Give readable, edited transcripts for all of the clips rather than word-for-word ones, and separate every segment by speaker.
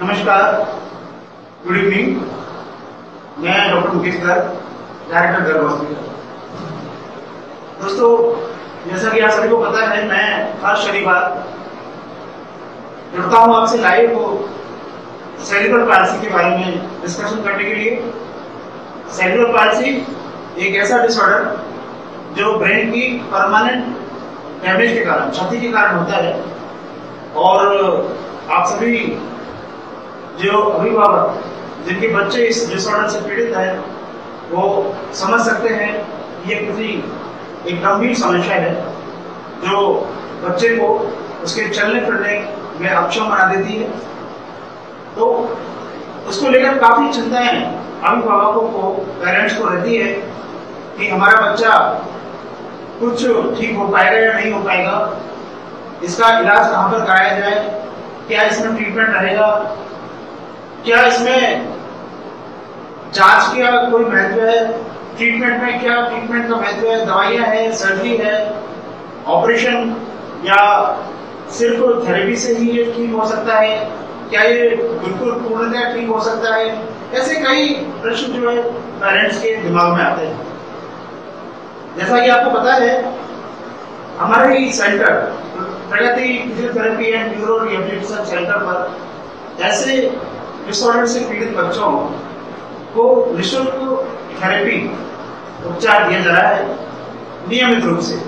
Speaker 1: नमस्कार, good evening. मैं doctor Mukesh Garg, director Garg hospital. दोस्तों, जैसा कि आप सभी को पता है, मैं हर शनिवार जुड़ता हूं आपसे लाइव सेरिब्रल पाल्सी के बारे में डिस्कशन करने के लिए। सेरिब्रल पाल्सी एक ऐसा डिसऑर्डर जो ब्रेन की परमानेंट डैमेज के कारण, क्षति के कारण होता है, और आप सभी जो अभिभावक जिनके बच्चे इस डिसऑर्डर से पीड़ित है वो समझ सकते हैं ये किसी एक गंभीर समस्या है जो बच्चे को उसके चलने फिरने में अक्षम बना देती है। तो उसको लेकर काफी चिंताएं अभिभावकों को, पेरेंट्स को रहती है कि हमारा बच्चा कुछ ठीक हो पाएगा या नहीं हो पाएगा, इसका इलाज कहाँ पर कराया जाए, क्या इसमें ट्रीटमेंट रहेगा, क्या इसमें जांच का कोई महत्व है, ट्रीटमेंट में क्या ट्रीटमेंट का महत्व है, दवाइयां है, सर्जरी है, ऑपरेशन, या सिर्फ थेरेपी से ही ये ठीक हो सकता है, क्या ये बिल्कुल पूर्णतः ठीक हो सकता है। ऐसे कई प्रश्न जो है पेरेंट्स के दिमाग में आते हैं। जैसा कि आपको पता है, हमारे ही center Pragati physiotherapy and neuro rehabilitation center पर ऐसे डिसऑर्डर से पीड़ित बच्चों को निःशुल्क थेरेपी उपचार दिया जा रहा है नियमित रूप से।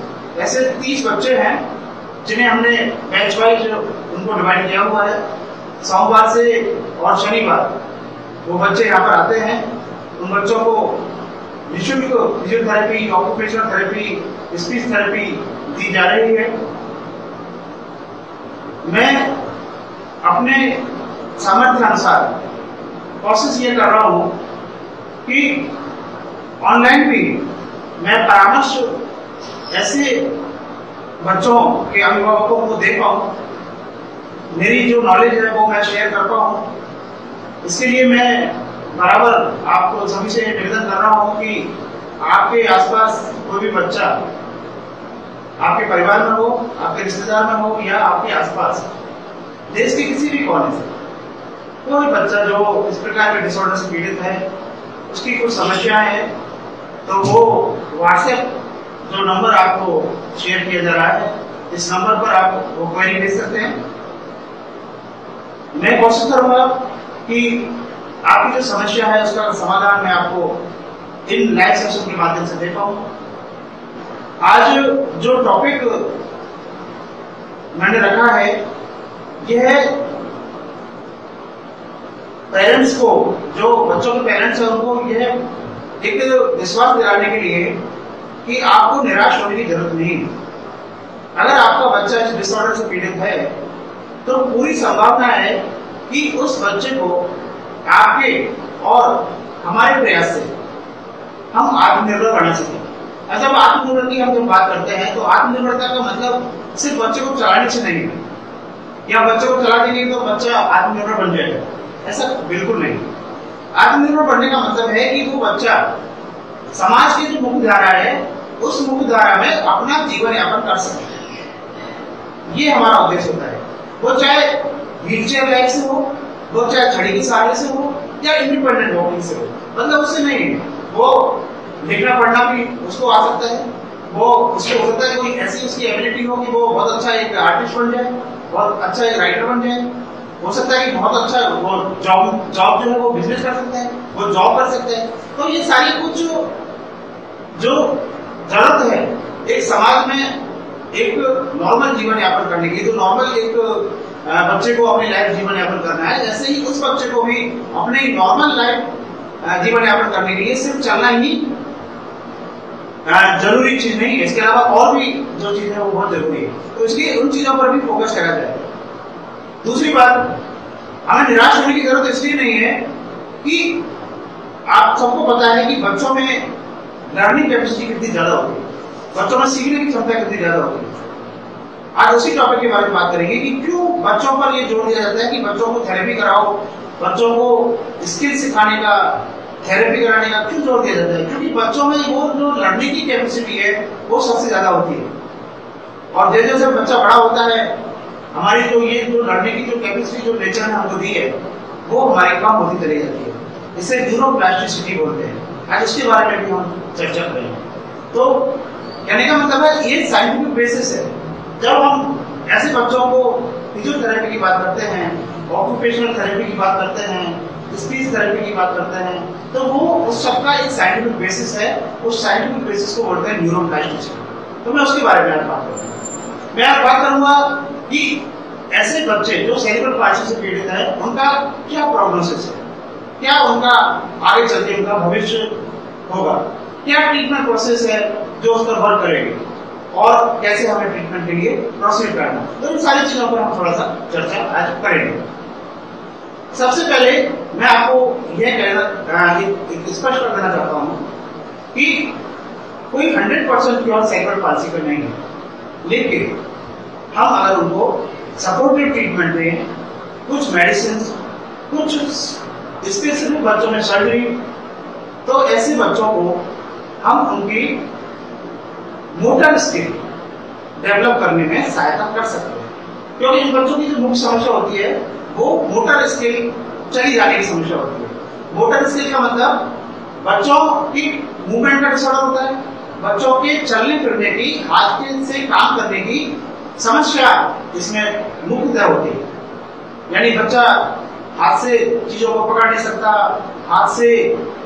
Speaker 1: ऐसे 30 बच्चे हैं जिन्हें हमने बैच वाइज उनको डिवाइड किया हुआ है। सोमवार से और शनिवार वो बच्चे यहाँ पर आते हैं। उन बच्चों को निःशुल्क physiotherapy, occupational therapy, speech therapy दी जा रही है। मैं अपने सामर्थ्य अनुसार कोशिश ये कर रहा हूं कि ऑनलाइन भी मैं परामर्श ऐसे बच्चों के अभिभावकों को दे पाऊं, मेरी जो नॉलेज है वो मैं शेयर कर पाऊं। इसके लिए मैं बराबर आपको सभी से निवेदन कर रहा हूं कि आपके आसपास कोई भी बच्चा आपके परिवार में हो, आपके रिश्तेदार में हो, या आपके आसपास देश के किसी भी कोने से कोई बच्चा जो इस प्रकार के डिसऑर्डर से पीड़ित है, उसकी कुछ समस्याएं हैं, तो वो व्हाट्सएप जो नंबर आपको शेयर किया जा रहा है, इस नंबर पर आप वो क्वेरी भेज सकते हैं। मैं कोशिश करूंगा कि आपकी जो समस्या है उसका समाधान मैं आपको इन लाइव सेशन के माध्यम से दे पाऊं। आज जो टॉपिक मैंने रखा है यह पेरेंट्स को, जो बच्चों के पेरेंट्स हैं, उनको यह एक विश्वास दिलाने के लिए कि आपको निराश होने की जरूरत नहीं। अगर आपका बच्चा इस डिसऑर्डर से पीड़ित है तो पूरी संभावना है कि उस बच्चे को आपके और हमारे प्रयास से हम आत्मनिर्भर बना सकें। जब आत्मनिर्भर की हम जब बात करते हैं तो आत्मनिर्भरता का मतलब सिर्फ बच्चे को चलाने से नहीं है, या बच्चे को चला देंगे तो बच्चा आत्मनिर्भर बन जाएगा, ऐसा बिल्कुल नहीं। आत्मनिर्भर बनने का मतलब है कि वो बच्चा समाज की जो मुख्य धारा है उस मुख्य धारा में अपना जीवन यापन कर सके। ये हमारा उद्देश्य होता है। वो चाहे व्हीलचेयर लाइफ से हो, वो चाहे छड़ी के सहारे से हो, या इंडिपेंडेंट वॉकिंग से हो, मतलब उससे नहीं, वो लिखना पढ़ना भी उसको आ सकता है। वो उसको हो सकता है कोई ऐसी उसकी एबिलिटी हो कि वो बहुत अच्छा एक आर्टिस्ट बन जाए, बहुत अच्छा एक राइटर बन जाए। हो सकता है कि बहुत अच्छा वो जॉब जो है वो बिजनेस कर सकता है, वो जॉब कर सकते हैं। तो ये सारी कुछ जो जरूरत है एक समाज में एक नॉर्मल जीवन यापन करने की, जो नॉर्मल एक बच्चे को अपनी लाइफ जीवन यापन करना है, ऐसे ही उस बच्चे को भी अपने नॉर्मल लाइफ जीवन यापन करने के लिए सिर्फ चलना ही जरूरी चीज नहीं है, इसके अलावा और भी जो चीज है वो बहुत जरूरी है। तो इसलिए उन चीजों पर भी फोकस करा जाए। दूसरी बात, हमें निराश होने की जरूरत इसलिए नहीं है कि आप सबको पता है कि बच्चों में लर्निंग कैपेसिटी कितनी ज्यादा होती है, बच्चों में सीखने की क्षमता कितनी ज्यादा होती है। आज उसी टॉपिक के बारे में बात करेंगे कि क्यों बच्चों पर यह जोर दिया जाता है कि बच्चों को थेरेपी कराओ, बच्चों को स्किल सिखाने का, थेरेपी कराने का क्यों जोर दिया जाता है। क्योंकि बच्चों में वो जो लर्निंग की कैपेसिटी है वो सबसे ज्यादा होती है, और जैसे जैसे बच्चा बड़ा होता है हमारी जो ये जो लर्निंग की जो कैपेसिटी जो नेचर ने हमको दी है वो हमारी कम होती चली जाती है। इसे न्यूरोप्लास्टिसिटी बोलते हैं। आज इसके बारे में भी हम चर्चा करेंगे। तो कहने का मतलब है ये साइंटिफिक बेसिस है। जब हम ऐसे बच्चों को फिजियोथेरेपी की बात करते हैं, ऑक्यूपेशनल थेरेपी की बात करते हैं, स्पीच थेरेपी की बात करते हैं, तो वो उस सब का एक साइंटिफिक बेसिस है। उस साइंटिफिक बेसिस को बोलते हैं न्यूरोप्लास्टिसिटी। तो मैं उसके बारे में आज बात करूंगा। मैं आज बात करूंगा कि ऐसे बच्चे जो सेरिब्रल पाल्सी से पीड़ित है उनका क्या प्रोग्नोसिस है, क्या उनका आगे चलते उनका भविष्य होगा, क्या ट्रीटमेंट प्रोसेस है जो उस पर वर्क करेगी और कैसे हमें ट्रीटमेंट के लिए प्रोसीड करना। तो इन सारी चीजों पर हम थोड़ा सा चर्चा आज करेंगे। सबसे पहले मैं आपको यह स्पष्ट कर देना चाहता हूं कि कोई 100% प्योर सेरिब्रल पाल्सी का नहीं है, लेकिन हम अगर उनको सपोर्टिव ट्रीटमेंट दें, कुछ मेडिसिन, कुछ स्पेसिफिक बच्चों में सर्जरी, तो ऐसे बच्चों को हम उनकी मोटर स्किल डेवलप करने में सहायता कर सकते हैं। क्योंकि इन बच्चों की जो मुख्य समस्या होती है वो मोटर स्किल चली जाने की समस्या होती है। मोटर स्किल का मतलब बच्चों की मूवमेंट का डिसऑर्डर होता है, बच्चों के चलने फिरने की, हाथ के से काम करने की समस्या इसमें मुख्यतः होती है। यानी बच्चा हाथ से चीजों को पकड़ नहीं सकता, हाथ से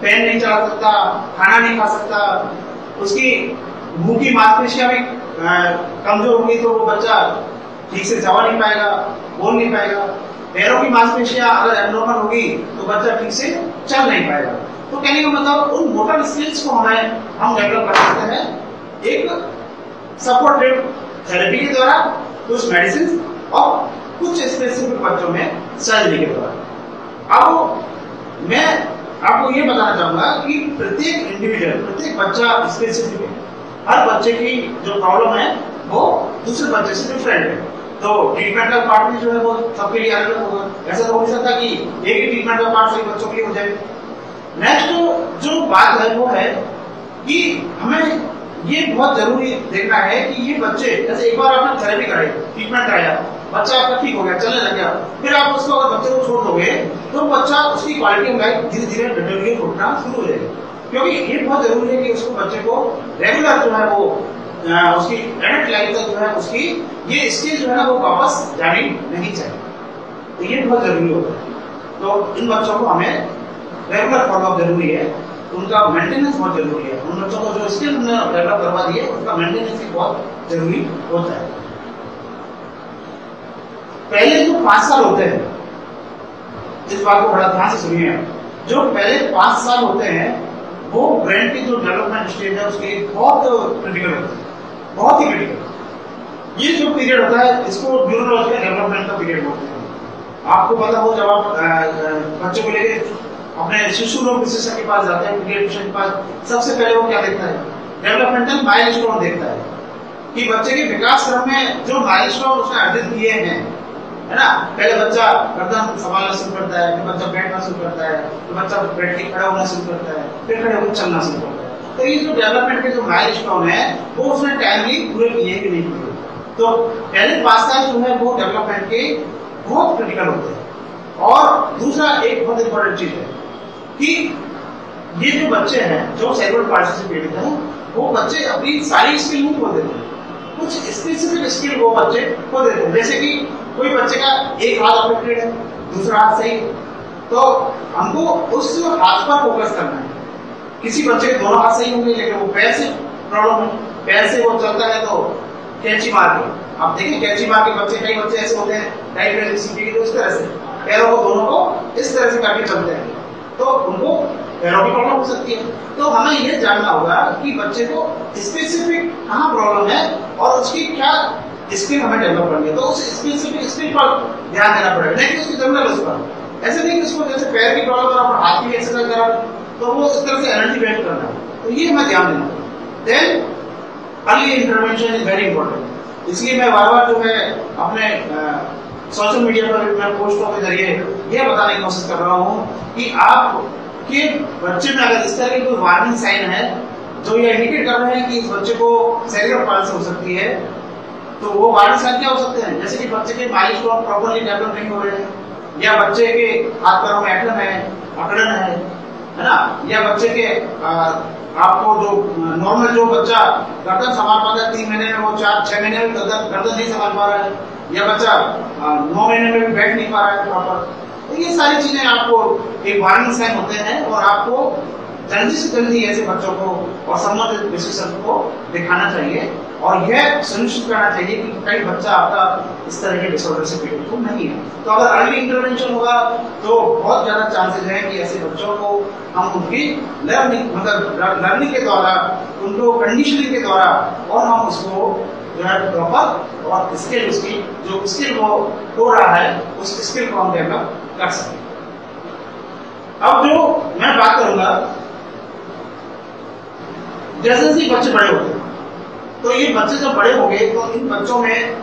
Speaker 1: पेन नहीं चला सकता, खाना नहीं खा सकता, उसकी मुंह की मांसपेशियां भी कमजोर होगी तो वो बच्चा ठीक से चबा नहीं पाएगा, बोल नहीं पाएगा। पैरों की मांसपेशियां अगर एब्नॉर्मल होगी तो बच्चा ठीक से चल नहीं पाएगा। तो कहने का मतलब उन मोटर स्किल्स को हम डेवलप कर सकते हैं एक सपोर्टिव थेरेपी के द्वारा, कुछ मेडिसिन और कुछ स्पेसिफिक बच्चों में सर्जरी के द्वारा। अब मैं आपको ये बताना चाहूंगा कि प्रत्येक इंडिविजुअल, प्रत्येक बच्चा स्पेसिफिक है। हर बच्चे की जो प्रॉब्लम है वो दूसरे बच्चे से डिफरेंट है, तो ट्रीटमेंट का पार्ट भी जो है वो सबके लिए अलग होगा। ऐसा तो हो नहीं सकता कि एक ही ट्रीटमेंट का पार्ट सभी बच्चों के लिए हो जाए। नेक्स्ट जो बात है वो है कि हमें ये बहुत जरूरी देखना है कि ये बच्चे, जैसे एक बार आपने थेरेपी कराई, ट्रीटमेंट कराया, बच्चा आपका ठीक हो गया, चलने लग गया, फिर आप उसको अगर बच्चे को छोड़ दोगे तो बच्चा उसकी क्वालिटी ऑफ लाइफ धीरे धीरे डिटेरियोरेट होना शुरू हो जाएगी। क्योंकि ये बहुत जरूरी है कि उसको बच्चे को रेगुलर जो है वो उसकी एडल्ट लाइफ तक जो है उसकी ये स्किल जो है ना वो वापस जानी नहीं चाहिए। तो ये बहुत जरूरी होता है। तो इन बच्चों को हमें रेगुलर फॉलोअप जरूरी है, उनका मेंटेनेंस बहुत जरूरी है। उन बच्चों को जो स्किल हमने डेवलप करवा दी है उसका मेंटेनेंस भी बहुत जरूरी होता है। पहले जो 5 साल होते हैं, इस बात को बड़ा ध्यान से सुनिए, जो पहले 5 साल होते हैं वो ब्रेन की जो डेवलपमेंट स्टेज है उसके लिए बहुत क्रिटिकल होता है, बहुत ही क्रिटिकल। ये जो पीरियड होता है इसको न्यूरोलॉजिकल डेवलपमेंट का पीरियड बोलते हैं। आपको पता हो जब आप बच्चों को लेके अपने शिशु रोग विशेषज्ञ के पास जाते हैं, पीडियाट्रिशियन के पास, सबसे पहले वो क्या देखता है? डेवलपमेंटल माइलस्टोन देखता है कि बच्चे के विकास क्रम में जो माइलस्टोन उसने अर्जित किए हैं, है ना। पहले बच्चा गर्दन संभालना शुरू करता है, फिर बच्चा बैठना शुरू करता है, फिर बच्चा बैठ के खड़ा होना शुरू करता है, फिर खड़े होकर चलना शुरू करता है। तो ये जो डेवलपमेंट के जो माइलस्टोन है वो उसने टाइमली पूरे किए कि नहीं किए। तो पहले 5 साल जो है वो डेवलपमेंट के बहुत क्रिटिकल होते हैं। और दूसरा एक बहुत इंपॉर्टेंट चीज है कि ये जो बच्चे हैं जो सेरिब्रल पाल्सी से पीड़ित हैं वो बच्चे अपनी सारी स्किल नहीं खो देते, कुछ स्पेसिफिक स्किल वो बच्चे खो देते हैं। जैसे कि कोई बच्चे का एक हाथ अफेक्टेड है, दूसरा हाथ सही है, तो हमको उस हाथ पर फोकस करना है। किसी बच्चे के दोनों हाथ सही होंगे लेकिन वो पैर से प्रॉब्लम है, पैर से वो चलता है तो कैंची मार के, आप देखिए कैंची मार के बच्चे, कई बच्चे ऐसे होते हैं टाइप सीखी तो इस तरह से पैरों को दोनों को इस तरह से करके चलते हैं, तो उनको पैरों की प्रॉब्लम हो सकती है। तो हमें ये जानना होगा कि बच्चे को स्पेसिफिक कहाँ प्रॉब्लम है और उसकी क्या स्किल हमें डेवलप करनी है। तो उस स्पेसिफिक स्किल पर ध्यान देना पड़ेगा, नहीं कि उसकी जनरल उस पर। ऐसे नहीं कि उसको जैसे पैर की प्रॉब्लम है और हाथ की एक्सरसाइज करा तो वो इस तरह से एनर्जी वेस्ट करना है। तो ये हमें ध्यान देना। Then early intervention is very important. इसलिए मैं बार बार जो है अपने सोशल मीडिया पर मैं पोस्टों के जरिए यह बताने की कोशिश कर रहा हूँ कि आपके बच्चे में अगर इस तरह की कोई वार्निंग साइन है जो ये इंडिकेट कर रहे हैं कि इस बच्चे को सेरिब्रल पाल्सी हो सकती है, तो वो वार्निंग साइन क्या हो सकते हैं? जैसे कि बच्चे के माइलस्टोन प्रॉपर्ली डेवलप नहीं हो रहे हैं, या बच्चे के हाथ पैरों में ऐंठन है, अकड़न है ना, या बच्चे के आपको जो नॉर्मल जो बच्चा गर्दन संभाल पाता है 3 महीने में, वो 4-6 महीने में गर्दन नहीं संभाल पा रहा है, या बच्चा 9 महीने में भी बैठ नहीं पा रहा है प्रॉपर। तो ये सारी चीजें आपको एक वार्निंग साइन होते हैं और आपको जल्दी से जल्दी ऐसे बच्चों को और संबंधित विशेषज्ञ को दिखाना चाहिए और यह सुनिश्चित करना चाहिए कि कई बच्चा आपका इस तरह के डिसऑर्डर से पीड़ित तो नहीं है। तो अगर अर्ली इंटरवेंशन होगा तो बहुत ज्यादा चांसेस हैं कि ऐसे बच्चों को हम उनकी लर्निंग के द्वारा, उनको कंडीशनिंग के द्वारा और हम उसको जो है प्रॉपर और स्किल, उसकी जो स्किल वो हो रहा है उस स्किल को हम डेवलप कर सकें। अब जो मैं बात करूंगा, जैसे जैसे बच्चे बड़े होते हैं तो ये बच्चे जब बड़े होंगे तो इन बच्चों में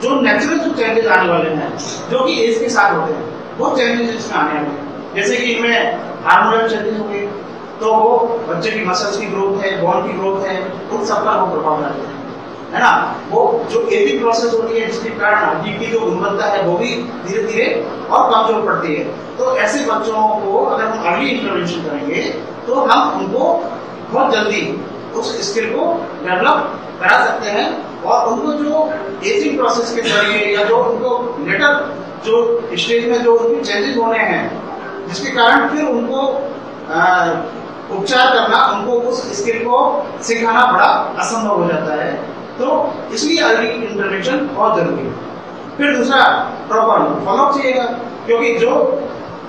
Speaker 1: जो नेचुरल जो चेंजेस आने वाले हैं जो कि एज के साथ होते हैं वो चेंजेस इसमें आने वाले हैं। जैसे कि इनमें हार्मोनल चेंजेस होंगे तो वो बच्चे की मसल्स की ग्रोथ है, बोन की ग्रोथ है, उन सब पर वो प्रभाव डालते हैं, है ना। वो जो एजिंग प्रोसेस होती है जिसके कारण हड्डी की जो गुणवत्ता है वो भी धीरे धीरे और कमजोर पड़ती है। तो ऐसे बच्चों को अगर हम अर्ली इंटरवेंशन करेंगे तो हम उनको बहुत जल्दी उस स्किल को डेवलप करा सकते हैं और उनको जो एजिंग प्रोसेस के जरिए या जो उनको लेटर जो स्टेज में जो उनके चेंजेस होने हैं जिसके कारण फिर उनको उपचार करना, उनको उस स्किल को सिखाना बड़ा असंभव हो जाता है। तो इसलिए अर्ली इंटरवेंशन बहुत जरूरी है। फिर दूसरा प्रॉपर फॉलोअप चाहिएगा, क्योंकि जो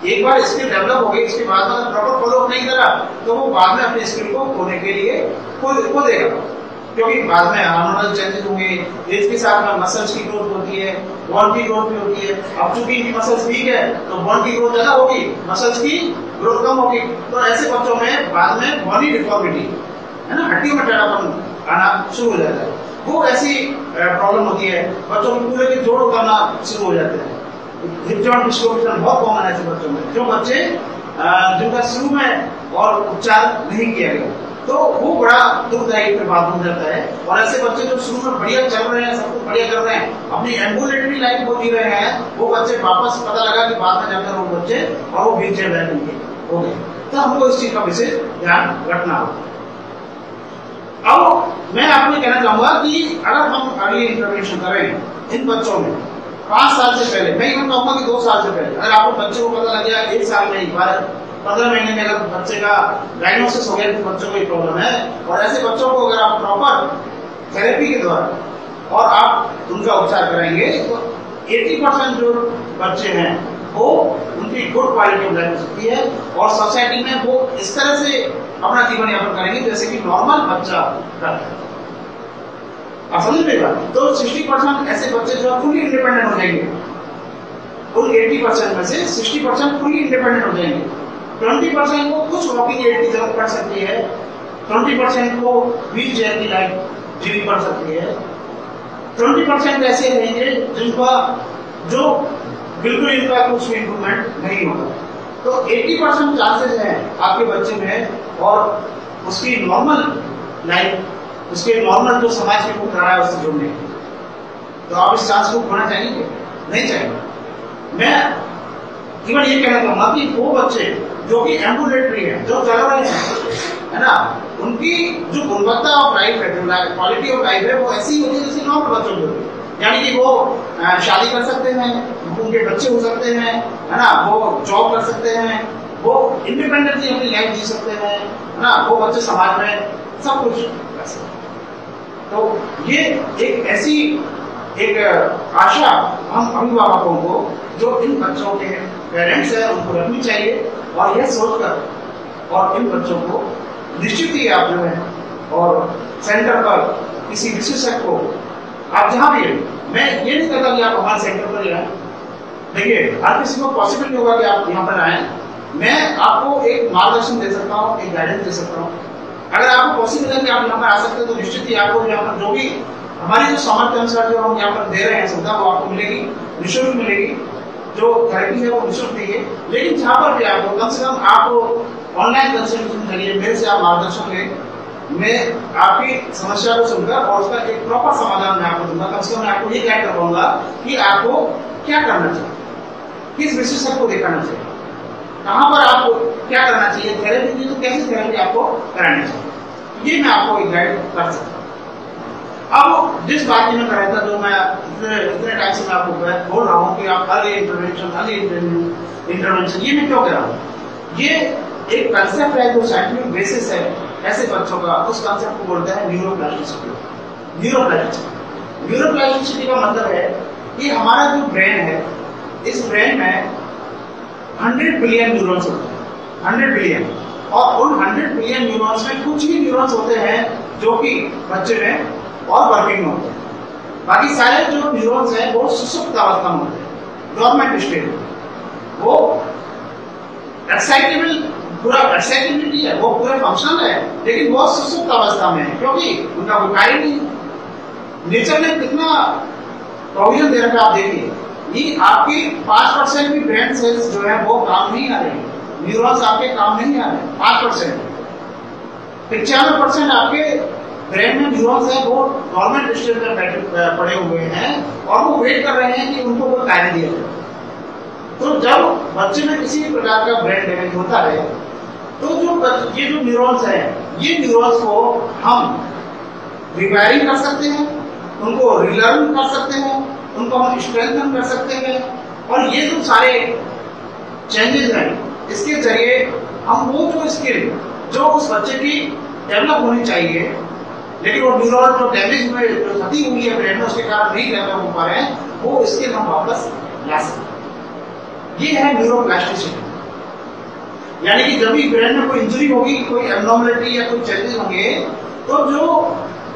Speaker 1: एक बार स्किल डेवलप हो गई इसके बाद अगर प्रॉपर फॉलोअप नहीं करा तो वो बाद में अपने स्किल को खोने के लिए खो देगा, क्योंकि बाद में हार्मोनल चेंजेस होंगे, एज के साथ में मसल्स की ग्रोथ होती है, बोन की ग्रोथ भी होती है। अब चूंकि इनकी मसल्स वीक है तो बोन की ग्रोथ ज्यादा होगी, मसल्स की ग्रोथ कम होगी। तो ऐसे बच्चों में बाद में बॉडी डिफॉर्मिटी, है ना, हड्डियों में टेढ़ापन आना शुरू हो जाता है। वो ऐसी प्रॉब्लम होती है, बच्चों के पूरे के जोड़ करना शुरू हो जाते हैं। हिप जॉइंट डिस्लोकेशन बहुत कॉमन है ऐसे बच्चों में, जो बच्चे जिनका शुरू में और उपचार नहीं किया गया, तो वो बड़ा दुखदायी प्रभाव हो जाता है। और ऐसे बच्चे जो शुरू में बढ़िया चल रहे हैं, सब कुछ बढ़िया कर रहे हैं, अपनी एम्बुलेटरी लाइफ को जी रहे हैं, वो बच्चे वापस पता लगा कि बाद में जाकर वो बच्चे और वो व्हील चेयर बैठ हो गए। तो हमको इस चीज का विशेष ध्यान रखना होगा। अब मैं आपको कहना चाहूंगा कि अगर हम अर्ली इंटरवेंशन करें इन बच्चों में 5 साल से पहले, मैं ये कहूंगा कि 2 साल से पहले, अगर आपको बच्चे को पता लग गया 1 साल में ही 15 महीने में अगर बच्चे का डायग्नोसिस हो गया कि बच्चों को ये प्रॉब्लम है, और ऐसे बच्चों को अगर आप प्रॉपर थेरेपी के द्वारा और आप उनका उपचार करेंगे तो 80% जो बच्चे हैं वो उनकी गुड क्वालिटी ऑफ लाइफ हो सकती है और सोसाइटी में वो इस तरह से अपना जीवन यापन करेंगे जैसे कि नॉर्मल बच्चा करता है। आप समझ रहे बात? तो 60% ऐसे बच्चे जो फुली इंडिपेंडेंट हो जाएंगे, उन 80% में से 60% फुली इंडिपेंडेंट हो जाएंगे। 20% को कुछ वॉकिंग एड की जरूरत पड़ सकती है, 20% को व्हील चेयर की लाइफ जीनी पड़ सकती है, 20% ऐसे रहेंगे जिनका जो बिल्कुल इनका कुछ इम्प्रूवमेंट नहीं होगा। तो 80% चांसेस हैं आपके बच्चे में और उसकी नॉर्मल लाइफ, उसके नॉर्मल जो समाज में कुछ रहा है उससे जुड़ने। तो आप इस चांस को खोना चाहेंगे? नहीं चाहेंगे। मैं केवल ये कहना चाहूंगा कि वो बच्चे जो कि एम्बुलेटरी है, जो चल रहे हैं, है ना, उनकी जो गुणवत्ता ऑफ लाइफ है, जो क्वालिटी ऑफ लाइफ है, वो ऐसी होती है जैसे नॉर्मल बच्चों की होती है। यानी कि वो शादी कर सकते हैं, उनके बच्चे हो सकते हैं, है ना, वो जॉब कर सकते हैं, वो इंडिपेंडेंटली अपनी लाइफ जी सकते हैं, है ना, वो बच्चे समाज में सब कुछ कर सकते हैं। तो ये एक ऐसी एक आशा हम अभिभावकों को जो इन बच्चों के पेरेंट्स हैं उनको रखनी चाहिए और यह सोचकर और इन बच्चों को निश्चित ही आप जो है और सेंटर पर किसी विशेषज्ञ को आप जहां भी, मैं ये नहीं कहता कि आप हमारे सेंटर पर आए, देखिए हर किसी को पॉसिबल नहीं होगा कि आप यहाँ पर आए। मैं आपको एक मार्गदर्शन दे सकता हूँ, एक गाइडेंस दे सकता हूँ। अगर आपको पॉसिबल है कि आप यहाँ पर आ सकते हैं तो निश्चित ही आपको यहाँ पर जो भी हमारी जो सामर्थ्य अनुसार जो हम यहाँ पर दे रहे हैं सुविधा वो आपको मिलेगी, निःशुल्क मिलेगी। जो थेरेपी है वो निःशुल्क देंगे, लेकिन जहाँ पर भी आपको कम से कम आपको ऑनलाइन कंसल्टेशन करिए, मेरे से आप मार्गदर्शन लें, मैं आपकी समस्या को सुनकर और उसका एक प्रॉपर समाधान मैं आपको दूंगा। कम से कम मैं आपको ये गाइड कर पाऊंगा कि आपको क्या करना चाहिए, किस विशेषज्ञ को दिखाना चाहिए, कहां पर आपको क्या करना चाहिए, थेरेपी दी तो कैसी थेरेपी आपको करानी चाहिए, ये मैं आपको एक गाइड कर सकता हूँ। अब जिस बात में कराया था, जो मैं इतने टाइम से मैं आपको बोल रहा हूँ कि आप अर्ली इंटरवेंशन, ये मैं क्यों कह रहा हूँ, ये एक कंसेप्ट है जो साइंटिफिक बेसिस है ऐसे बच्चों का, उस कंसेप्ट को बोलते हैं न्यूरोप्लास्टिसिटी। न्यूरोप्लास्टिसिटी का मतलब है कि हमारा जो ब्रेन है, इस ब्रेन में 100 बिलियन न्यूरॉन्स होते हैं, 100 बिलियन, और उन 100 बिलियन न्यूरॉन्स में कुछ ही न्यूरॉन्स होते हैं जो कि बच्चे में और वर्किंग में होते हैं। बाकी सारे जो न्यूरॉन्स हैं वो सुसुप्त अवस्था में होते हैं, डोर्मेंट स्टेट में। वो एक्साइटेबल, पूरा एक्साइटेबिलिटी है, वो पूरे फंक्शनल है, लेकिन वो सुसुप्त अवस्था में है, क्योंकि उनका कोई कार्य नहीं। नेचर ने कितना प्रोविजन दे रखा है, आप देखिए, ये आपके 5% भी ब्रेन सेल्स जो है वो काम नहीं आ रहे, न्यूरॉन्स आपके काम नहीं आ रहे, 5%। 95% आपके ब्रेन में न्यूरॉन्स है वो डोर्मेंट स्टेट में पड़े हुए हैं और वो वेट कर रहे हैं कि उनको कोई कार्य दिया जाए। तो जब बच्चे में किसी भी प्रकार का ब्रेन डैमेज होता है, तो ये जो न्यूरॉन्स है, ये न्यूरॉन्स को हम रिवायरिंग कर सकते हैं, उनको रिलर्न कर सकते हैं, उनको हम स्ट्रेंथन कर सकते हैं, और ये जो सारे चेंजेस हैं, इसके जरिए हम वो जो स्किल जो उस बच्चे की डेवलप होनी चाहिए, लेकिन वो न्यूरॉन जो डैमेज में जो क्षति हुई है ब्रेन में, उसके कारण नहीं डेवलप हो पा रहे हैं, वो स्किल हम वापस ला सकते हैं। ये है न्यूरोप्लास्टिसिटी। यानी कि जब भी ब्रेन में कोई इंजरी होगी, कोई एब्नॉर्मलिटी या कोई चेंजेस होंगे, तो जो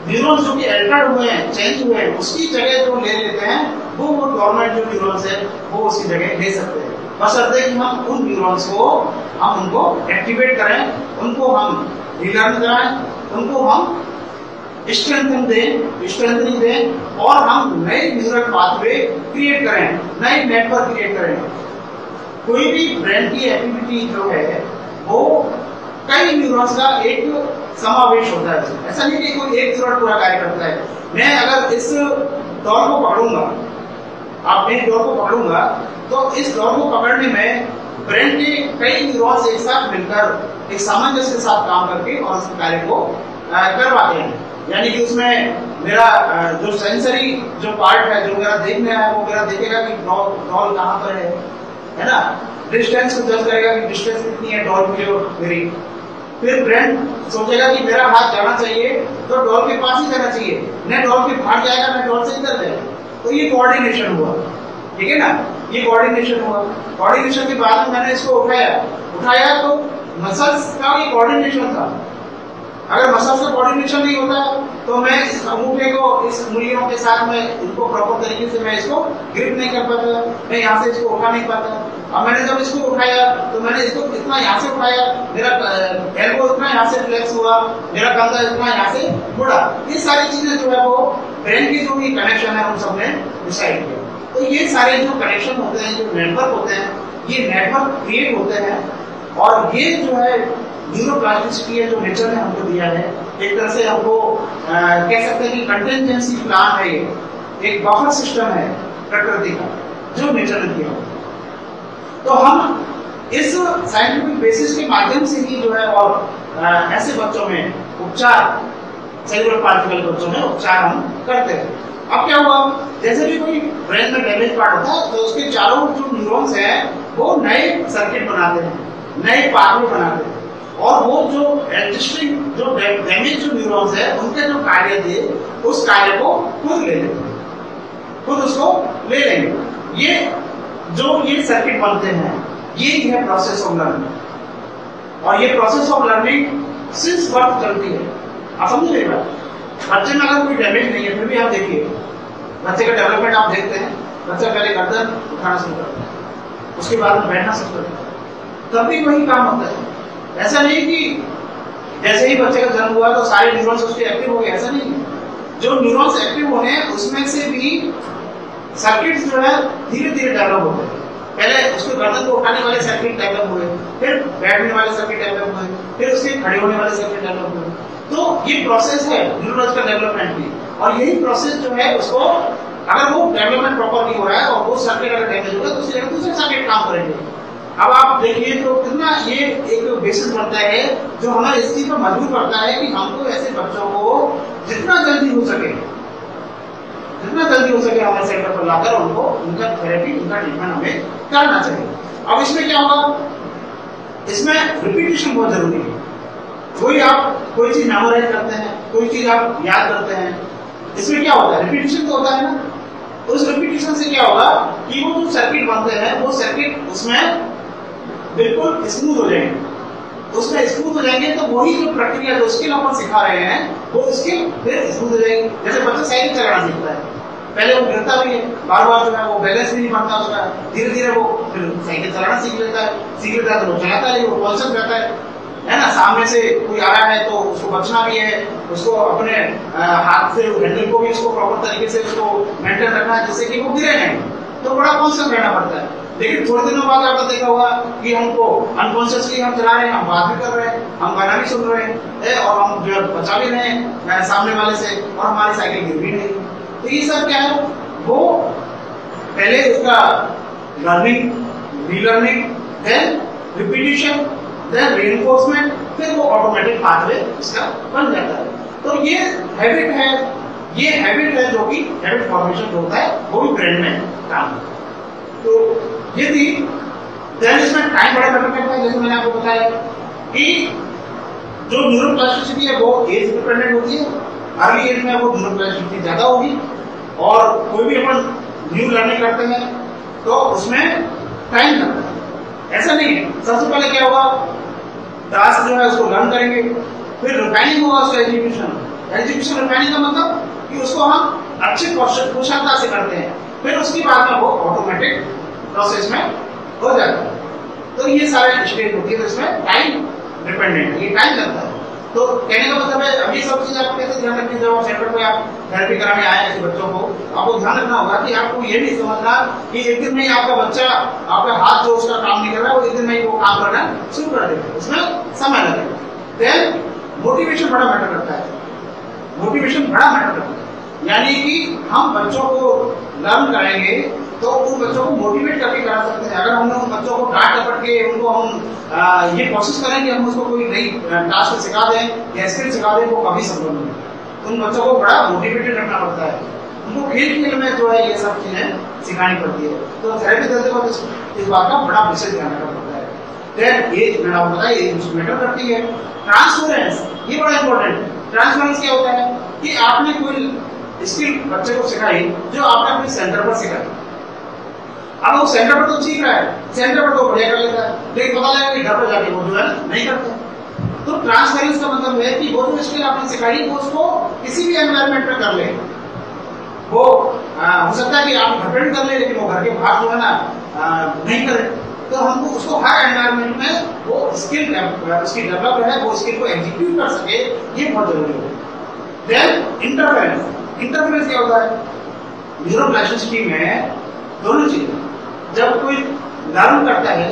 Speaker 1: न्यूरॉन्स जो कि अल्टर्ड हुए हैं, चेंज हुए हैं, उसकी जगह जो ले लेते हैं, वो डोर्मेंट जो न्यूरॉन्स है वो उसकी जगह ले सकते हैं, बशर्ते कि हम उन न्यूरॉन्स को हम उनको एक्टिवेट करें, उनको हम रिलर्न कराएं, उनको हम स्ट्रेंथनिंग दें, और हम नए न्यूरल पाथवे क्रिएट करें, नए नेटवर्क क्रिएट करें। कोई भी ब्रेन की एक्टिविटी जो है वो कई न्यूरॉन्स का एक समावेश होता है, ऐसा नहीं कि कोई एक न्यूरॉन पूरा कार्य करता है। मैं अगर इस डोर को पकड़ूंगा, आप मेरी डोर को पकड़ूंगा, तो इस डोर को पकड़ने में ब्रेन के कई न्यूरॉन्स एक साथ मिलकर एक सामंजस्य के साथ काम करके और उस कार्य को करवाते हैं। यानी कि उसमें मेरा जो सेंसरी जो पार्ट है, जो मेरा देखने है, वो मेरा देखेगा कि डॉल कहाँ पर है ना, डिस्टेंस को जज करेगा कि डिस्टेंस कितनी है डॉल की जो मेरी, फिर ब्रेन सोचेगा कि मेरा हाथ जाना चाहिए तो डॉल के पास ही जाना चाहिए, न डॉल के बाहर जाएगा न डॉल से इधर जाएगा। तो ये कोऑर्डिनेशन हुआ, ठीक है ना, ये कोऑर्डिनेशन हुआ। कोऑर्डिनेशन के बाद मैंने इसको उठाया तो मसल्स का ये कोऑर्डिनेशन था। अगर मसल्स का कोऑर्डिनेशन नहीं होता तो मैं इस अंगूठे को इस उंगलियों के साथ में इनको प्रॉपर तरीके से मैं इसको ग्रिप नहीं कर पाता, मैं यहाँ से इसको उठा नहीं पाता। अब मैंने जब इसको उठाया तो मैंने इसको इतना यहाँ से उठाया, मेरा एल्बो इतना यहाँ से फ्लेक्स हुआ, मेरा कंधा इतना यहाँ से मुड़ा। ये सारी चीजें जो है वो ब्रेन की जो भी कनेक्शन है उन सब ने डिसाइड किया। तो ये सारे जो कनेक्शन होते हैं, जो नेटवर्क होते हैं, ये नेटवर्क क्रिएट होते हैं, और ये जो है न्यूरोप्लास्टिसिटी है जो नेचर ने हमको दिया है। एक तरह से हमको कह सकते हैं कि कंटिजेंसी प्लान है, ये एक बफर सिस्टम है प्रकृति का जो नेचर ने दिया। तो हम इस साइंटिफिक बेसिस के माध्यम से ही जो है और ऐसे बच्चों में उपचार, सेरेब्रल पाल्सी वाले बच्चों में उपचार हम करते हैं। अब क्या हुआ, जैसे भी कोई ब्रेन में डैमेज पार्ट होता है तो उसके चारों जो न्यूरॉन्स हैं वो नए सर्किट बनाते हैं, नए पाथवे बनाते हैं, और वो जो एग्जिस्टिंग जो डैमेज जो न्यूरॉन्स है उनके जो कार्य थे उस कार्य को खुद ले लेते हैं, खुद उसको ले लेंगे। ये जो ये सर्किट बनते हैं ये है प्रोसेस ऑफ लर्निंग, और ये process of learning since birth चलती है। आप समझ रहे हैं, बच्चे में अगर कोई डैमेज नहीं है फिर भी आप देखिए बच्चे का डेवलपमेंट आप देखते हैं, बच्चा पहले गर्दन उठाना शुरू करता है, उसके बाद में बैठना शुरू करता है, तब भी वही काम होता है। ऐसा नहीं कि जैसे ही बच्चे का जन्म हुआ तो सारे न्यूरॉन्स उसके एक्टिव हो गए, ऐसा नहीं है। जो न्यूरॉन्स एक्टिव होने हैं उसमें से भी सर्किट्स जो है धीरे धीरे डेवलप होते हैं। पहले उसके गर्दन को उठाने वाले सर्किट डेवलप हुए, फिर बैठने वाले सर्किट डेवलप हुए, फिर उसके खड़े होने वाले सर्किट डेवलप हुए। तो ये प्रोसेस है न्यूरोलॉजिकल डेवलपमेंट की, और यही प्रोसेस जो है उसको अगर वो डेवलपमेंट प्रॉपर नहीं हो रहा है और वो सर्किट अगर डैमेज होगा तो उसकी जगह दूसरे सर्किट काम करेंगे। अब आप देखिए तो कितना ये एक बेसिस बनता है जो हमें इस चीज पर मजबूर करता है कि हमको ऐसे बच्चों को जितना जल्दी हो सके हमारे सेंटर पर लाकर उनको उनका थेरेपी, उनका ट्रीटमेंट हमें करना चाहिए। अब इसमें क्या होगा, इसमें रिपीटेशन बहुत जरूरी है। कोई चीज मेमोराइज करते हैं, कोई चीज आप याद करते हैं, इसमें क्या होता है, रिपीटेशन तो होता है ना। तो उस रिपीटेशन से क्या होगा कि वो जो सर्किट बनते हैं वो सर्किट उसमें बिल्कुल स्मूथ हो जाएंगे। उसमें स्मूथ हो जाएंगे तो वही जो प्रक्रिया जो स्किल अपन सिखा रहे हैं वो स्किल फिर स्मूथ हो जाएगी। जैसे बच्चा साइकिल चलाना सीखता है, पहले वो गिरता भी है, बार बार जो है वो बैलेंस भी नहीं बनता उसका, धीरे धीरे वो फिर साइकिल चलाना सीख लेता है तो वो चलाता है, वो कॉन्सेप्ट रहता है ना। सामने से कोई आ रहा है तो उसको बचना भी है, उसको अपने हाथ से हैंडल को भी उसको प्रॉपर तरीके से उसको मेंटेन रखना है जिससे कि वो गिरे नहीं, तो बड़ा कॉन्सेप्ट रहना पड़ता है। लेकिन थोड़े दिनों बाद आपने देखा होगा कि हमको अनकॉन्शियसली हम चला रहे हैं, हम बात भी कर रहे हैं, हम गाना भी सुन रहे हैं और हम जो बचा भी रहे हैं सामने वाले से और हमारी साइकिल गिर भी नहीं। तो ये सब क्या है, वो पहले उसका learning, relearning, then repetition, then reinforcement, फिर वो ऑटोमेटिक पाथवे इसका बन जाता है। तो ये हैबिट है जो कि हैबिट फॉर्मेशन जो होता है वो भी ब्रेन में काम। तो ये थी, देन इसमें टाइम बड़ा मैटर करता है। जैसे मैंने आपको बताया कि जो न्यूरोप्लास्टिसिटी है वो एज डिपेंडेंट होती है। अर्ली एज में वो न्यूरोप्लास्टिसिटी ज्यादा होगी और कोई भी अपन न्यू लर्निंग करते हैं तो उसमें टाइम लगता है। ऐसा नहीं है, सबसे पहले क्या होगा, टास्क जो है उसको लर्न करेंगे, फिर रिफाइनिंग होगा उसका एजुकेशन रिफाइनिंग का मतलब कि उसको हम अच्छे कुशलता से करते हैं, फिर उसके बाद में वो ऑटोमेटिक प्रोसेस में हो जाता है। तो ये सारे स्टेज होती है, तो इसमें टाइम डिपेंडेंट है, ये टाइम लगता है। तो कहने का मतलब है अब ये सब चीज आप कैसे ध्यान रखिए, जब आप सेंटर पे आप थेरेपी कराने आए ऐसे बच्चों को, आपको ध्यान रखना होगा कि आपको ये नहीं समझना कि एक दिन में ही आपका बच्चा, आपका हाथ जो उसका काम नहीं कर रहा है वो एक दिन में ही वो काम करना शुरू कर देगा, उसमें समय लगेगा। देन मोटिवेशन बड़ा मैटर करता है, यानी कि हम बच्चों को लर्न कराएंगे तो उन बच्चों को मोटिवेट करके करा सकते हैं। अगर हमने उन बच्चों को डांट डपट के उनको हम ये कोशिश करें कि हम उसको कोई नई टास्क सिखा दें या स्किल सिखा दें, वो कभी संभव नहीं है। उन बच्चों को बड़ा मोटिवेटेड रखना पड़ता है, उनको खेल में जो है ये सब चीजें सिखानी पड़ती है। तो थेरेपी देते वक्त इस बात का बड़ा विशेष ध्यान रखना पड़ता है। देन एज मैंने आपको बताया, एज मैटर करती है। ट्रांसफरेंस ये बड़ा इंपॉर्टेंट है। ट्रांसफरेंस क्या होता है कि आपने कोई स्किल बच्चे को सिखाई जो आपने अपने सेंटर पर सिखाई, अब वो सेंटर पर तो सीख रहा है, सेंटर पर तो बढ़िया कर लेता है, लेकिन पता लगा कि घर पर जाके वो जो है नहीं करते। तो ट्रांसफरेंस का मतलब है कि वो जो स्किल आपने सिखाई वो उसको किसी भी एनवायरनमेंट में कर ले। वो हो सकता है कि आप घर पर कर ले लेकिन वो घर के बाहर जो है ना नहीं करे। तो हमको उसको हर एनवायरनमेंट में वो स्किल उसकी डेवलप है, वो स्किल को एग्जीक्यूट कर सके, ये बहुत जरूरी है। देन इंटरफेरेंस क्या होता है, न्यूरोप्लास्टिसिटी में दोनों चीजें, जब कोई लर्न करता है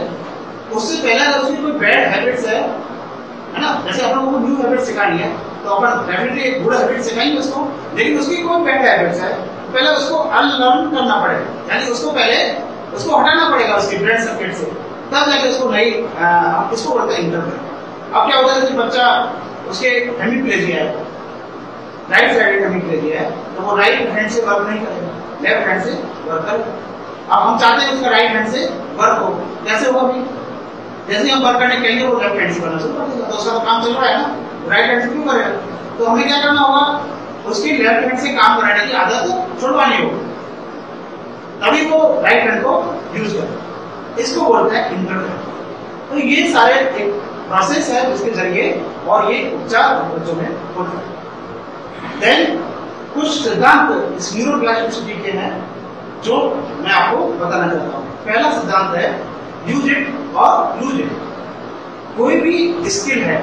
Speaker 1: उससे पहले अगर उसकी कोई बैड हैबिट्स है ना, जैसे अपन को न्यू हैबिट सिखानी है तो अपन डेफिनेटली एक गुड हैबिट सिखाएंगे उसको, लेकिन उसकी कोई बैड हैबिट्स है पहले उसको अनलर्न करना पड़ेगा, यानी उसको पहले उसको हटाना पड़ेगा उसके ब्रेन सर्किट से, तब जाके उसको नई इसको बोलते हैं इंटरफेरेंस। अब क्या होता है कि बच्चा उसके हेमिप्लेजिया है, राइट साइड हेमिप्लेजिया है, तो वो राइट हैंड से वर्क नहीं करेगा, लेफ्ट हैंड से वर्क करेगा। अब हम चाहते हैं उसका राइट हैंड से वर्क हो, कैसे होगा भी, जैसे हम वर्क करने कहेंगे वो लेफ्ट हैंड से करना शुरू कर देगा, तो उसका तो काम चल रहा है ना, राइट हैंड से क्यों करेगा। तो हमें क्या करना होगा, उसकी लेफ्ट हैंड से काम कराने की आदत छुड़वानी होगी, तभी वो राइट हैंड को यूज करे, इसको बोलते हैं इंटरफेरेंस। तो ये सारे एक प्रोसेस है जिसके जरिए और ये उपचार बच्चों में होता है। देन कुछ सिद्धांत इस न्यूरोप्लास्टिसिटी के हैं जो मैं आपको बताना चाहता हूँ। पहला सिद्धांत है यूज इट और लूज इट। कोई भी स्किल है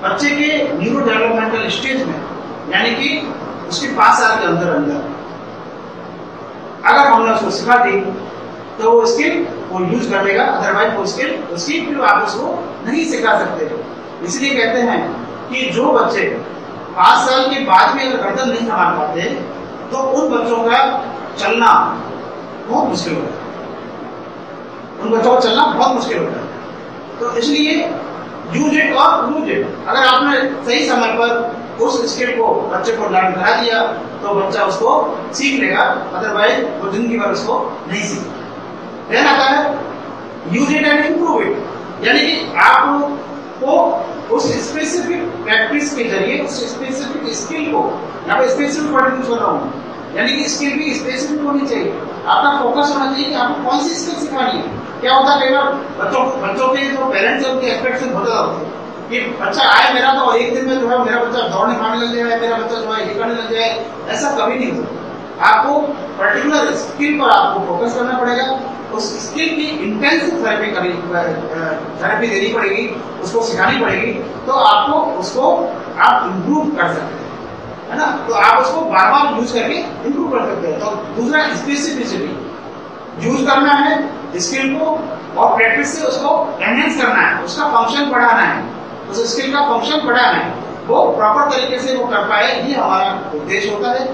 Speaker 1: बच्चे के न्यूरो डेवलपमेंटल स्टेज में, यानी कि उसके 5 साल के अंदर अगर हमने उसको सिखा दी तो वो स्किल वो यूज कर लेगा, अदरवाइज वो स्किल उसकी फिर आप उसको नहीं सिखा सकते। इसलिए कहते हैं कि जो बच्चे 5 साल के बाद भी अगर गर्दन नहीं संभाल पाते तो उन बच्चों का चलना बहुत मुश्किल होता है, उन बच्चों का चलना बहुत मुश्किल होता है। तो इसलिए यूज इट और लूज इट। अगर आपने सही समय पर उस स्किल को बच्चे को लर्न करा दिया तो बच्चा उसको सीख लेगा, अदरवाइज वो जिंदगी भर उसको नहीं सीखेगा। देन आता है use it and improve it, यानी कि आपको उस स्पेसिफिक प्रैक्टिस के जरिए उस स्पेसिफिक स्किल को, यहाँ पे स्पेसिफिक वर्ड यूज कर रहा हूँ, यानी कि स्किल भी स्पेसिफिक होनी चाहिए। आपका फोकस होना चाहिए कि आपको कौन सी स्किल सिखानी है। क्या होता है कई बार बच्चों के जो पेरेंट्स हैं उनके एक्सपेक्टेशन बहुत ज्यादा होते हैं कि बच्चा आए मेरा तो एक दिन में जो है मेरा बच्चा दौड़ने खाने लग जाए, मेरा बच्चा जो है ये करने लग जाए, ऐसा कभी नहीं होता। आपको पर्टिकुलर स्किल पर आपको फोकस करना पड़ेगा, उस स्किल की इंटेंसिव थेरेपी देनी पड़ेगी, उसको सिखानी पड़ेगी, तो आपको उसको आप इम्प्रूव कर सकते हैं, है ना। तो आप उसको बार बार यूज करके इम्प्रूव कर सकते हैं। तो दूसरा स्पेसिफिसिटी यूज करना है स्किल को और प्रैक्टिस से उसको एनहेंस करना है, उसका फंक्शन बढ़ाना है, उस स्किल का फंक्शन बढ़ाना है, वो प्रॉपर तरीके से वो कर पाए, ये हमारा उद्देश्य होता है।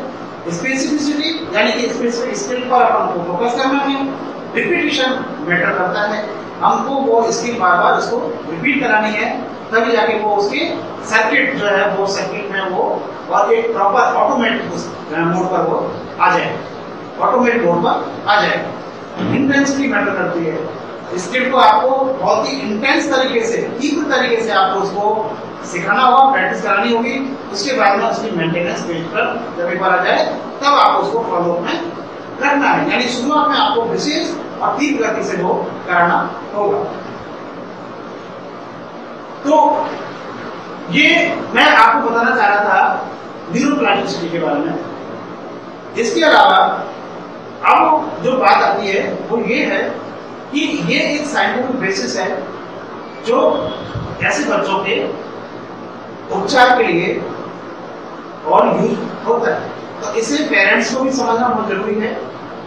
Speaker 1: स्पेसिफिसिटी यानी कि स्पेसिफिक स्किल पर हमको फोकस करना है। रिपीटिशन मैटर करता है, हमको वो स्किल बार बार उसको रिपीट करानी है, तभी जाके वो उसके सर्किट जो है वो सर्किट में वो और एक प्रॉपर ऑटोमेटिक मोड पर वो आ जाए, ऑटोमेटिक मोड पर आ जाए। इंटेंसिटी मैटर करती है, स्किल को आपको बहुत ही इंटेंस तरीके से, तीव्र तरीके से आपको उसको सिखाना होगा, प्रैक्टिस करानी होगी। उसके बाद में उसकी मेंटेनेंस पेज पर जब एक बार आ जाए तब आप उसको फॉलो में करना है, यानी शुरुआत में आपको विशेष और तीव्र गति से वो कराना होगा। तो ये मैं आपको बताना चाह रहा था न्यूरोप्लास्टिसिटी के बारे में। इसके अलावा अब जो बात आती है वो ये है कि ये एक साइंटिफिक बेसिस है जो ऐसे बच्चों के उपचार के लिए और यूज होता है। तो इसे पेरेंट्स को भी समझना बहुत जरूरी है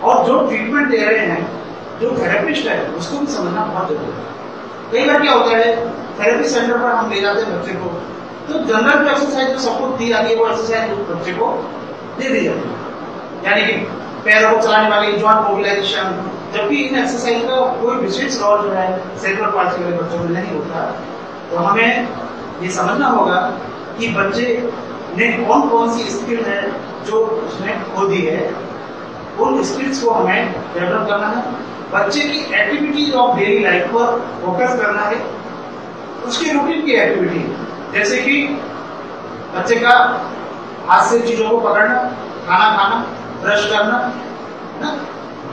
Speaker 1: और जो ट्रीटमेंट दे रहे हैं, जो थेरेपिस्ट है, उसको भी समझना बहुत जरूरी है। कई बार क्या होता है, थेरेपी सेंटर पर हम ले जाते हैं बच्चे को, तो जनरल जो एक्सरसाइज जो सबको दी जाती है वो एक्सरसाइज बच्चे को दे दी जाती है, यानी कि पैरों को चलाने वाली जॉइंट मोबिलाइजेशन, जबकि इन एक्सरसाइज का कोई विशेष रोल जो है सेरेब्रल पाल्सी वाले बच्चों में नहीं होता। तो हमें ये समझना होगा कि बच्चे ने कौन कौन सी स्किल है जो उसने खो दी है, उन स्किल्स को हमें डेवलप करना है। बच्चे की एक्टिविटीज ऑफ डेली लाइफ पर फोकस करना है, उसकी रूटीन की एक्टिविटी, जैसे कि बच्चे का हाथ से चीजों को पकड़ना, खाना खाना, ब्रश करना, ना,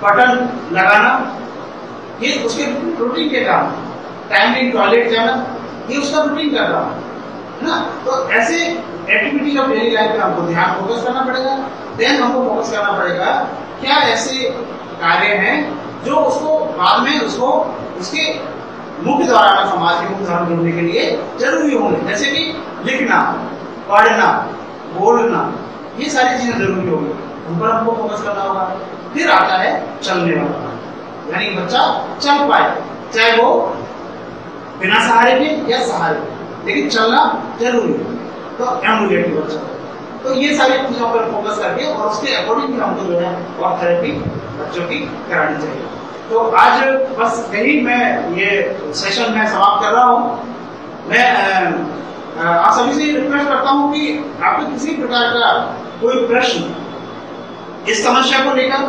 Speaker 1: बटन लगाना, ये उसके रूटीन के काम। टाइमली टॉयलेट जाना, ये उसका रूटीन का काम है ना। तो ऐसे एक्टिविटीज ऑफ डेली लाइफ पे हमको ध्यान फोकस करना पड़ेगा। देन हमको फोकस करना पड़ेगा क्या ऐसे कार्य हैं जो उसको बाद में उसको उसके मुख्य द्वारा समाज के मुख्य द्वारा जुड़ने के लिए जरूरी होंगे, जैसे कि लिखना, पढ़ना, बोलना, ये सारी चीजें जरूरी होगी, उन पर हमको फोकस करना होगा। फिर आता है चलने वाला, यानी बच्चा चल पाए, चाहे वो बिना सहारे के या सहारे, लेकिन चलना जरूरी है। तो एम्बुलेंट बच्चा, तो ये सारी चीजों पर फोकस करके और उसके अकॉर्डिंग हमको जो है और थेरेपी बच्चों की करानी चाहिए। तो आज बस यही मैं ये सेशन में समाप्त कर रहा हूँ। मैं आप सभी से रिक्वेस्ट करता हूँ कि आपको किसी प्रकार का कोई प्रश्न इस समस्या को लेकर,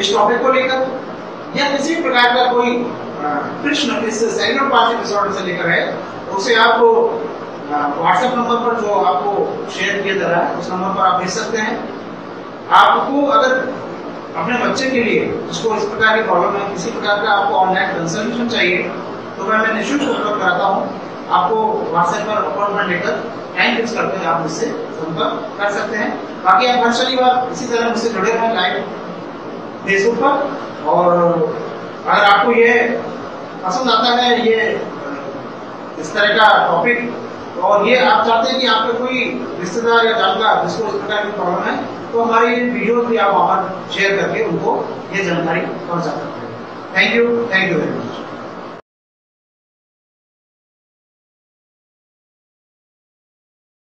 Speaker 1: इस टॉपिक को लेकर या किसी प्रकार का कोई प्रश्न इस सेरेब्रल पाल्सी डिसऑर्डर से लेकर है, उसे आप व्हाट्सएप नंबर पर जो आपको शेयर किया जा रहा है उस नंबर पर आप भेज सकते हैं। आपको अगर अपने बच्चे के लिए जिसको इस प्रकार की प्रॉब्लम है, किसी प्रकार का आपको ऑनलाइन कंसल्टेशन चाहिए, तो मैं निःशुल्क उपलब्ध कराता हूँ। आपको व्हाट्सएप पर अपॉइंटमेंट लेकर टाइम फिक्स करके आप मुझसे संपर्क कर सकते हैं। बाकी आप हर शनिवार इसी तरह मुझसे जुड़े रहें लाइव फेसबुक पर। और अगर आपको ये पसंद आता है, ये इस तरह का टॉपिक, और ये आप चाहते हैं कि आपके कोई रिश्तेदार या जानकार जिसको इस प्रकार की प्रॉब्लम है, तो हमारी वीडियो भी आप वहां पर शेयर करके उनको ये जानकारी पहुंचा सकते हैं। Thank you very much.